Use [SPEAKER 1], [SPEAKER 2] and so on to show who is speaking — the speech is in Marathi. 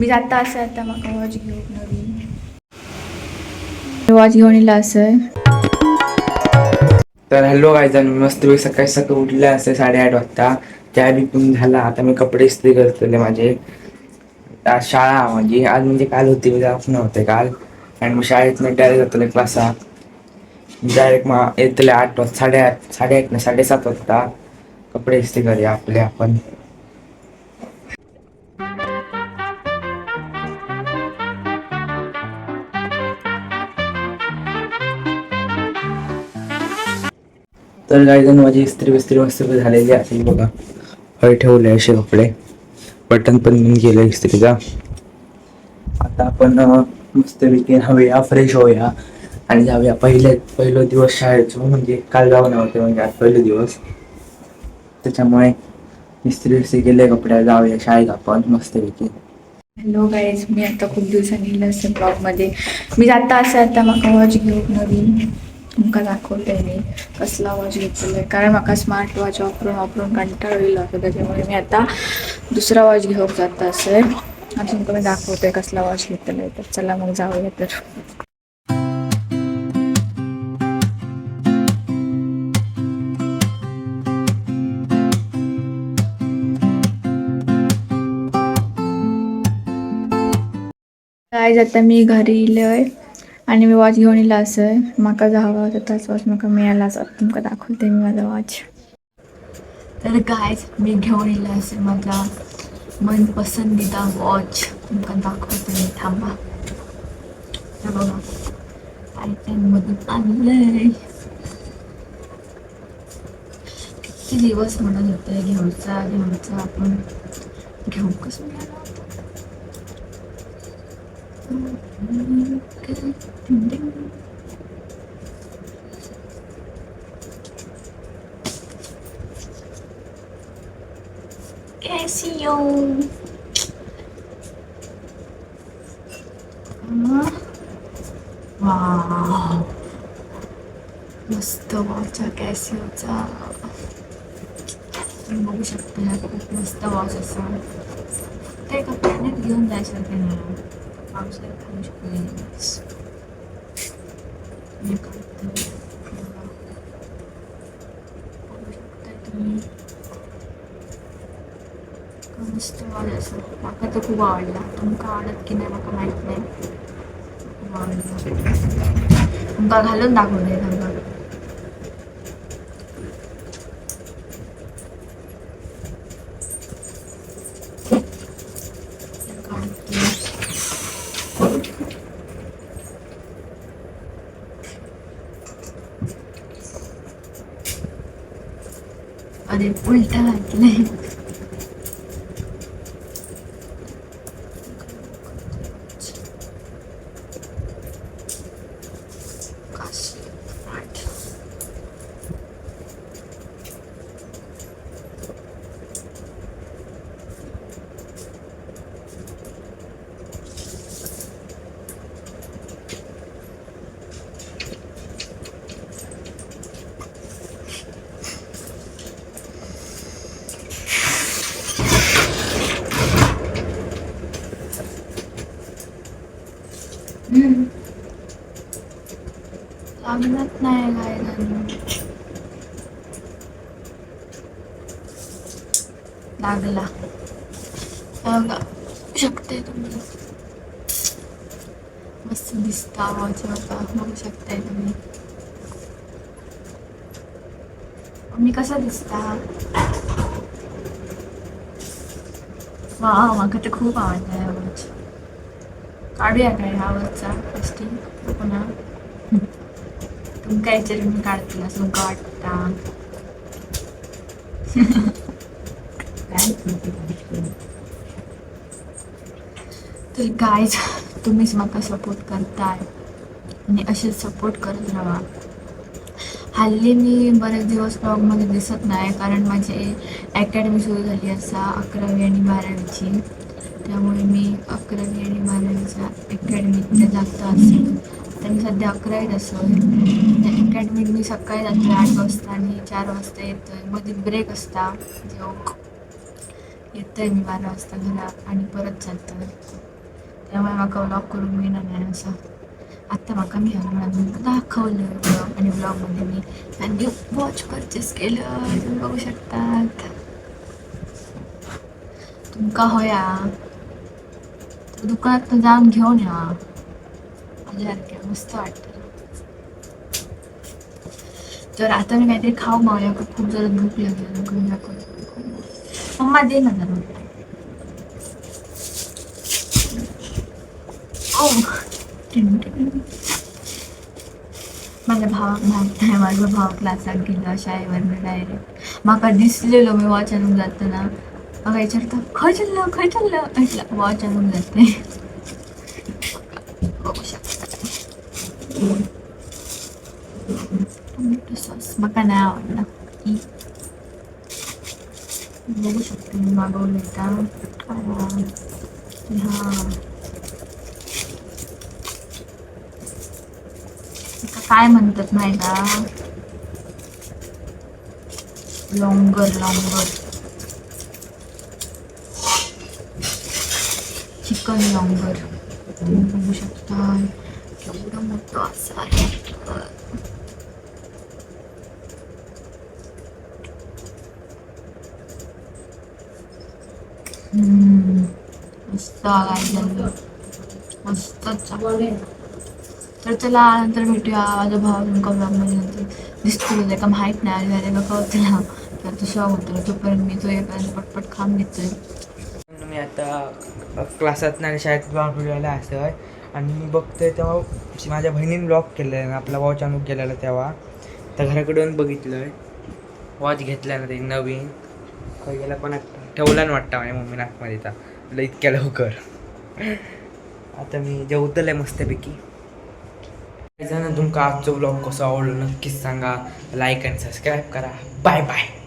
[SPEAKER 1] मी जाता असं आता म्हाका वॉच घेऊन नवीन वॉच घेऊन येला असं.
[SPEAKER 2] तर हॅलो गाईज, मी मस्त सकाळी सकाळी उठले असते 8:30 वाजता. त्या बी पण झाला. आता मी कपडे इस्त्री करतले माझे. आज शाळा माझी आज म्हणजे काल होती नव्हते काल. आणि मग शाळेत मी डायरेक्ट जातले क्लासात. डायरेक्ट मग येतले 8 वाजता 8:30 नाही 7:30 वाजता. कपडे इस्त्री करूया आपले आपण. तर काही जण माझी इस्त्री बिस्त्री मस्त झालेली असेल बघा. हय ठेवले असे कपडे. बटन पण मी गेलं इस्त्रीचा. आता आपण मस्तपैकी हऊया फ्रेश होऊया आणि जाऊया पहिला दिवस शाळेचो. म्हणजे काल जाऊ नव्हते म्हणजे आज पहिले दिवस. त्याच्यामुळे इस्त्री बिस्त्री केले कपडे जाऊया शाळेत आपण मस्तपैकी.
[SPEAKER 1] हॅलो गाईज, मी आता खूप दिवसांनी येईल असं ब्लॉगमध्ये. मी जाता असं आता म्हाका वॉच घेऊन नवीन तुमका दाखवते मी कसला वॉच घेतलेला. कारण म्हाका स्मार्ट वॉच वापरून वापरून कंटाळा येईल होता. त्याच्यामुळे मी आता दुसरा वॉच घेऊन जाता असं. आता तुमका मी दाखवते कसला वॉच घेतलेला. तर चला मग जाऊया तर. गाईज आता मी घरी इलोय आणि मी वॉच घेऊन येला असं. म्हाका जो हवा होता तोच वॉच म्हाका मिळाला असं. तुमका दाखवते मी माझा वॉच. तर गाईज मी घेऊन येला असं माझा मनपसंदीदा वॉच. तुमका दाखवते मी थांबा. हे बघा टायटनमधून आणलंय. किती दिवस म्हणत होते घ्यायचा आपण घेऊ कसं मिळाला. Casio. वाव मस्त वॉच आहे कॅसिओचा. तुम्ही बघू शकता खूप मस्त वॉच असा. ते एका पाण्यात घेऊन जायसारखे नाही. पावसाळ्यात घालू शकतो. तुम्ही मस्त वॉच असं. माका तर खूप आवडला. तुमका आवडत की नाही माका माहित नाही. खूप आवडला. तुमका घालून दाखवते थांबा. अरे उलटा घातलंय. लागत नाही लागला. बघा शकते तुम्ही मस्त दिसता आवाज बघू शकताय तुम्ही. मी कसा दिसता. वा म्हाका तर खूप आवडला आवाज. काढूया काय आवाजचा टेस्टिंग पुन्हा. तुमका याच्यावर मी काढते असं तुमका वाटता. तर गाईज तुम्हीच म्हाका सपोर्ट करताय आणि असेच सपोर्ट करत राहा. हल्ली मी बरेच दिवस ब्लॉगमध्ये दिसत नाही कारण माझी अकॅडमी सुरू झाली असा 11वी आणि 12वीची. त्यामुळे मी 11वी आणि 12वीच्या अकॅडमीत जात असेल. तर मी सध्या 11वीत असेल. त्या अकॅडमीत मी सकाळी जातो 8 वाजता आणि 4 वाजता येतोय. मध्ये ब्रेक असता जेव्हा येतोय मी 12 वाजता घरात आणि परत चालतोय. त्यामुळे म्हाका व्लॉग करूंक मिळणार नाही असं. आत्ता म्हाका मी दाखवलं ब्लॉग आणि ब्लॉगमध्ये मी न्यू वॉच परचेस केलं, तुम्ही बघू शकतात. तुमका होया तर दुकानात जाऊन घेऊन या, माझ्यासारख्या मस्त वाटतं. तर आता मी काहीतरी खाऊ मावूया, खूप जरा भूक लागली. मम्मा दे ना जरा. माझ्या भावाक माहित नाही, माझा भाव क्लासात गेला शाळेवरनं डायरेक्ट. म्हाका दिसलेलो मी वॉच आणून जाताना, म्हाका विचारता खंय चाललं म्हटलं वॉच आणून जाते. बघू शकता टोमॅटो सॉस म्हाका नाही आवडला. बघू शकता मी मागवलं का. हा काय म्हणतात माहिती का, लॉंगर चिकन लॉंगर. तुम्ही बघू शकता केवढं मोठं असं आहे. मस्त मस्तच. तर चला नंतर भेटूया. माझा भाव तुमका ब्लॉगमध्ये नंतर दिसतो का माहीत नाही, आले का कळतला तर तो शॉक होतो. तोपर्यंत मी तो येईपर्यंत पटपट खाऊन घेतोय.
[SPEAKER 2] मी आता क्लासात आणि शाळेत ब्लॉग व्हिडिओला असं आणि मी बघतोय तेव्हा माझ्या बहिणीने ब्लॉग केलं आहे, आपला वॉच आणून केलेला. तेव्हा तर घराकडून बघितलं आहे वॉच घेतला ना ते नवीन काही गेला, पण ठेवला ना वाटतं माझ्या मम्मी नाकमध्ये तर इतक्या लवकर. आता मी जेवतलं आहे मस्तपैकी. जण तुमका आजचा ब्लॉग कसा आवडला नक्कीच सांगा, लाईक आणि सबस्क्राईब करा. Bye bye.